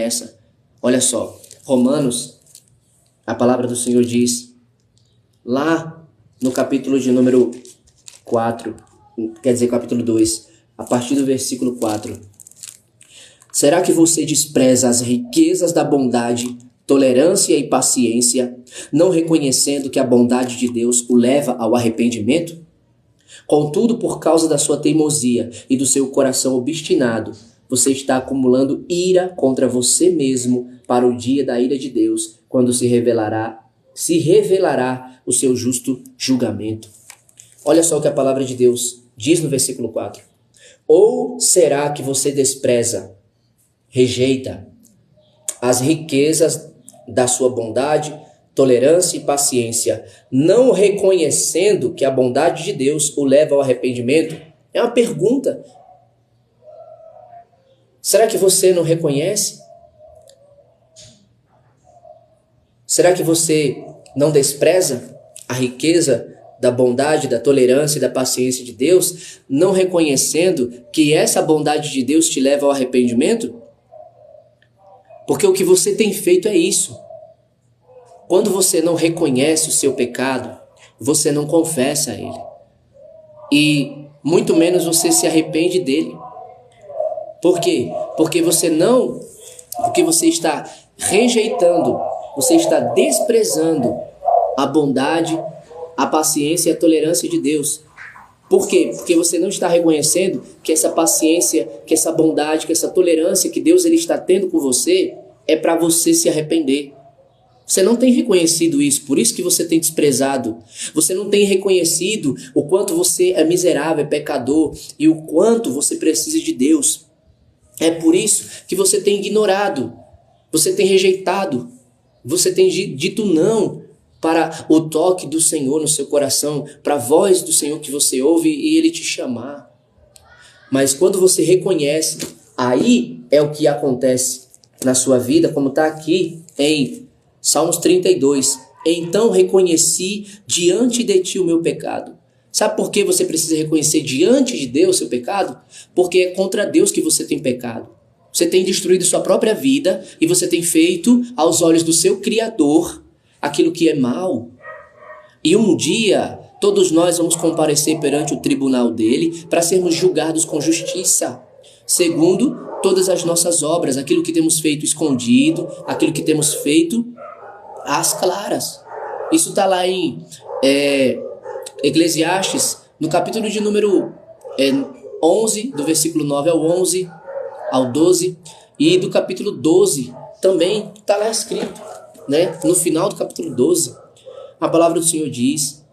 essa. Olha só, Romanos, a palavra do Senhor diz, lá no capítulo de número 4, quer dizer, capítulo 2, a partir do versículo 4. Será que você despreza as riquezas da bondade, tolerância e paciência, não reconhecendo que a bondade de Deus o leva ao arrependimento? Contudo, por causa da sua teimosia e do seu coração obstinado, você está acumulando ira contra você mesmo para o dia da ira de Deus, quando se revelará o seu justo julgamento. Olha só o que a palavra de Deus diz no versículo 4. Ou será que você despreza, rejeita as riquezas da sua bondade, tolerância e paciência, não reconhecendo que a bondade de Deus o leva ao arrependimento? É uma pergunta. Será que você não reconhece? Será que você não despreza a riqueza da bondade, da tolerância e da paciência de Deus, não reconhecendo que essa bondade de Deus te leva ao arrependimento? Porque o que você tem feito é isso. Quando você não reconhece o seu pecado, você não confessa a ele. E muito menos você se arrepende dele. Por quê? Porque você está rejeitando, você está desprezando a bondade, a paciência e a tolerância de Deus. Por quê? Porque você não está reconhecendo que essa paciência, que essa bondade, que essa tolerância que Deus ele está tendo com você é para você se arrepender. Você não tem reconhecido isso, por isso que você tem desprezado. Você não tem reconhecido o quanto você é miserável, é pecador e o quanto você precisa de Deus. É por isso que você tem ignorado, você tem rejeitado, você tem dito não para o toque do Senhor no seu coração, para a voz do Senhor que você ouve e Ele te chamar. Mas quando você reconhece, aí é o que acontece na sua vida, como está aqui em Salmos 32. Então reconheci diante de ti o meu pecado. Sabe por que você precisa reconhecer diante de Deus o seu pecado? Porque é contra Deus que você tem pecado. Você tem destruído sua própria vida e você tem feito aos olhos do seu Criador aquilo que é mal. E um dia todos nós vamos comparecer perante o tribunal dele para sermos julgados com justiça, segundo todas as nossas obras, aquilo que temos feito escondido, aquilo que temos feito às claras. Isso está lá em Eclesiastes, no capítulo de número 11, do versículo 9 ao 11, ao 12, e do capítulo 12 também está lá escrito, né? No final do capítulo 12, a palavra do Senhor diz,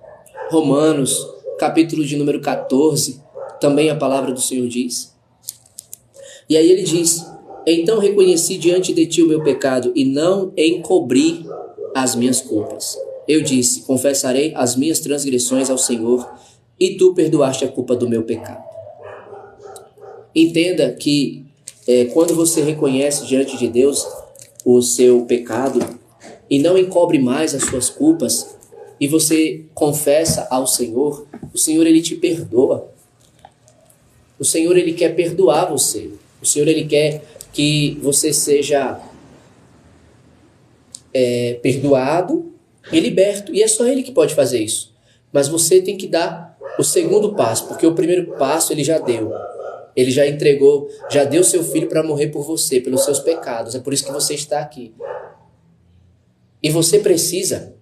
Romanos, capítulo de número 14, também a palavra do Senhor diz. E aí ele diz, então reconheci diante de ti o meu pecado e não encobri as minhas culpas. Eu disse, confessarei as minhas transgressões ao Senhor e tu perdoaste a culpa do meu pecado. Entenda que quando você reconhece diante de Deus o seu pecado e não encobre mais as suas culpas e você confessa ao Senhor, o Senhor ele te perdoa. O Senhor ele quer perdoar você. O Senhor ele quer que você seja perdoado e liberto. E é só Ele que pode fazer isso. Mas você tem que dar o segundo passo, porque o primeiro passo Ele já deu. Ele já entregou, já deu seu filho para morrer por você, pelos seus pecados. É por isso que você está aqui. E você precisa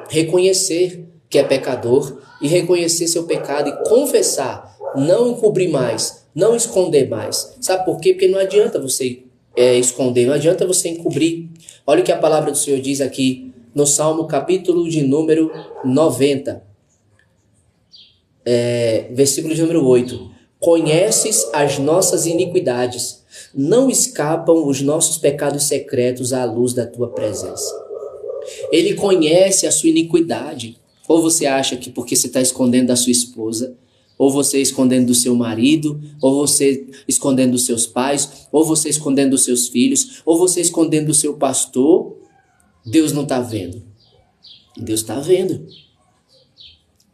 reconhecer que é pecador e reconhecer seu pecado e confessar, não encobrir mais, não esconder mais. Sabe por quê? Porque não adianta você esconder, não adianta você encobrir. Olha o que a palavra do Senhor diz aqui no Salmo capítulo de número 90, versículo de número 8. Conheces as nossas iniquidades, não escapam os nossos pecados secretos à luz da tua presença. Ele conhece a sua iniquidade. Ou você acha que porque você está escondendo da sua esposa, ou você escondendo do seu marido, ou você escondendo dos seus pais, ou você escondendo dos seus filhos, ou você escondendo do seu pastor, Deus não está vendo. Deus está vendo.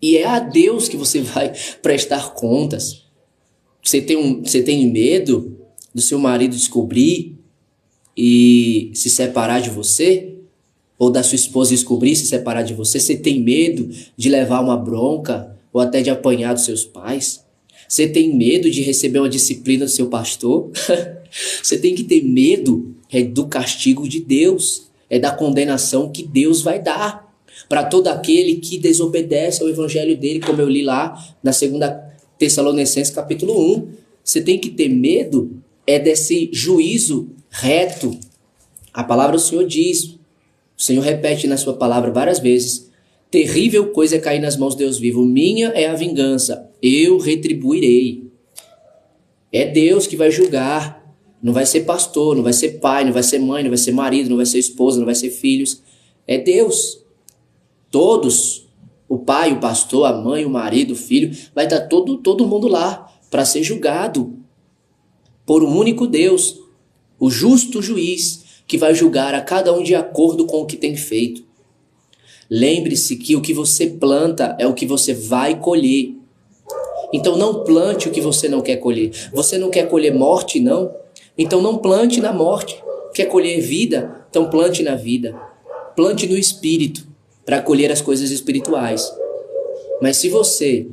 E é a Deus que você vai prestar contas. Você tem medo do seu marido descobrir e se separar de você, ou da sua esposa descobrir e se separar de você, você tem medo de levar uma bronca ou até de apanhar dos seus pais? Você tem medo de receber uma disciplina do seu pastor? Você tem que ter medo do castigo de Deus, da condenação que Deus vai dar para todo aquele que desobedece ao evangelho dele, como eu li lá na 2 Tessalonicenses capítulo 1. Você tem que ter medo desse juízo reto. A palavra do Senhor diz, o Senhor repete na sua palavra várias vezes: terrível coisa é cair nas mãos de Deus vivo, minha é a vingança, eu retribuirei. É Deus que vai julgar, não vai ser pastor, não vai ser pai, não vai ser mãe, não vai ser marido, não vai ser esposa, não vai ser filhos. É Deus. Todos, o pai, o pastor, a mãe, o marido, o filho, vai estar todo mundo lá para ser julgado por um único Deus, o justo juiz, que vai julgar a cada um de acordo com o que tem feito. Lembre-se que o que você planta é o que você vai colher. Então não plante o que você não quer colher. Você não quer colher morte, não? Então não plante na morte. Quer colher vida? Então plante na vida. Plante no espírito, para colher as coisas espirituais. Mas se você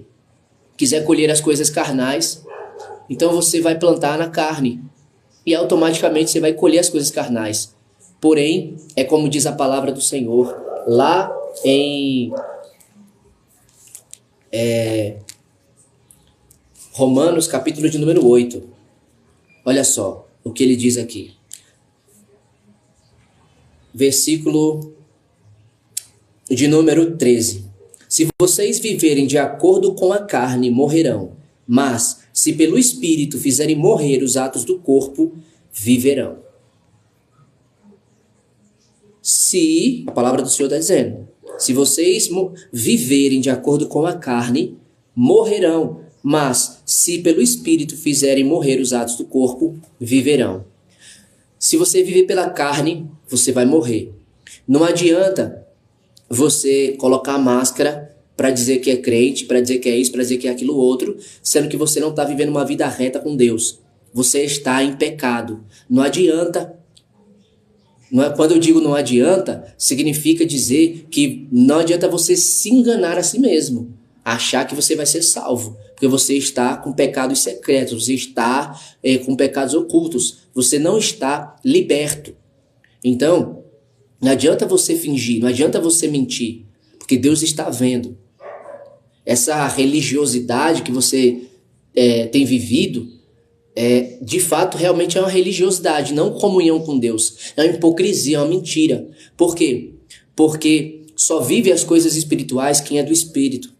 quiser colher as coisas carnais, então você vai plantar na carne. E automaticamente você vai colher as coisas carnais. Porém, é como diz a palavra do Senhor, lá em Romanos, capítulo de número 8. Olha só o que ele diz aqui. Versículo de número 13. Se vocês viverem de acordo com a carne, morrerão. Mas, se pelo Espírito fizerem morrer os atos do corpo, viverão. Se, a palavra do Senhor está dizendo, se vocês viverem de acordo com a carne, morrerão. Mas, se pelo Espírito fizerem morrer os atos do corpo, viverão. Se você viver pela carne, você vai morrer. Não adianta você colocar a máscara para dizer que é crente, para dizer que é isso, para dizer que é aquilo outro, sendo que você não está vivendo uma vida reta com Deus. Você está em pecado. Não adianta. Quando eu digo não adianta, significa dizer que não adianta você se enganar a si mesmo, achar que você vai ser salvo, porque você está com pecados secretos, você está com pecados ocultos, você não está liberto. Então, não adianta você fingir, não adianta você mentir, porque Deus está vendo. Essa religiosidade que você tem vivido, de fato, realmente é uma religiosidade, não comunhão com Deus. É uma hipocrisia, é uma mentira. Por quê? Porque só vive as coisas espirituais quem é do Espírito.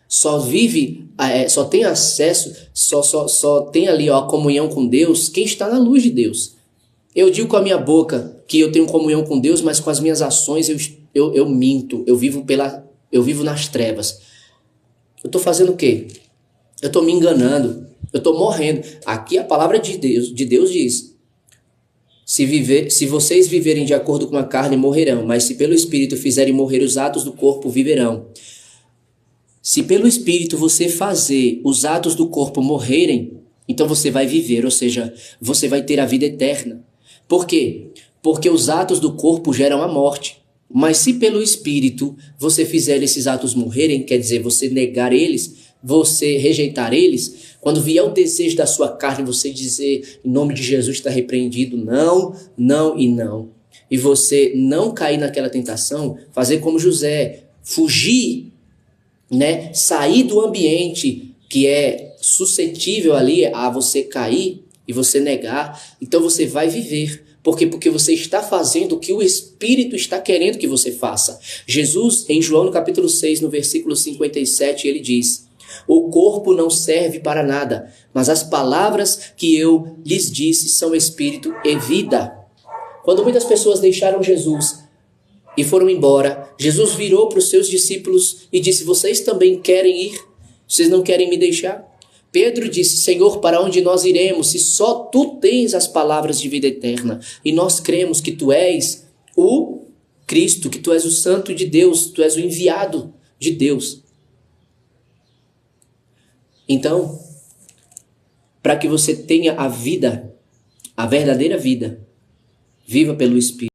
Só vive, só tem acesso, só tem ali a comunhão com Deus quem está na luz de Deus. Eu digo com a minha boca que eu tenho comunhão com Deus, mas com as minhas ações eu minto, eu vivo nas trevas. Eu estou fazendo o quê? Eu estou me enganando, eu estou morrendo. Aqui a palavra de Deus diz: se vocês viverem de acordo com a carne, morrerão, mas se pelo Espírito fizerem morrer os atos do corpo, viverão. Se pelo Espírito você fazer os atos do corpo morrerem, então você vai viver, ou seja, você vai ter a vida eterna. Por quê? Porque os atos do corpo geram a morte. Mas se pelo Espírito você fizer esses atos morrerem, quer dizer, você negar eles, você rejeitar eles, quando vier o desejo da sua carne, você dizer, em nome de Jesus está repreendido, não, não e não. E você não cair naquela tentação, fazer como José, fugir, sair do ambiente que é suscetível ali a você cair e você negar, então você vai viver. Por quê? Porque você está fazendo o que o Espírito está querendo que você faça. Jesus, em João no capítulo 6, no versículo 57, ele diz: o corpo não serve para nada, mas as palavras que eu lhes disse são espírito e vida. Quando muitas pessoas deixaram Jesus e foram embora, Jesus virou para os seus discípulos e disse: vocês também querem ir? Vocês não querem me deixar? Pedro disse: Senhor, para onde nós iremos, se só tu tens as palavras de vida eterna? E nós cremos que tu és o Cristo, que tu és o Santo de Deus, tu és o enviado de Deus. Então, para que você tenha a vida, a verdadeira vida, Viva pelo Espírito.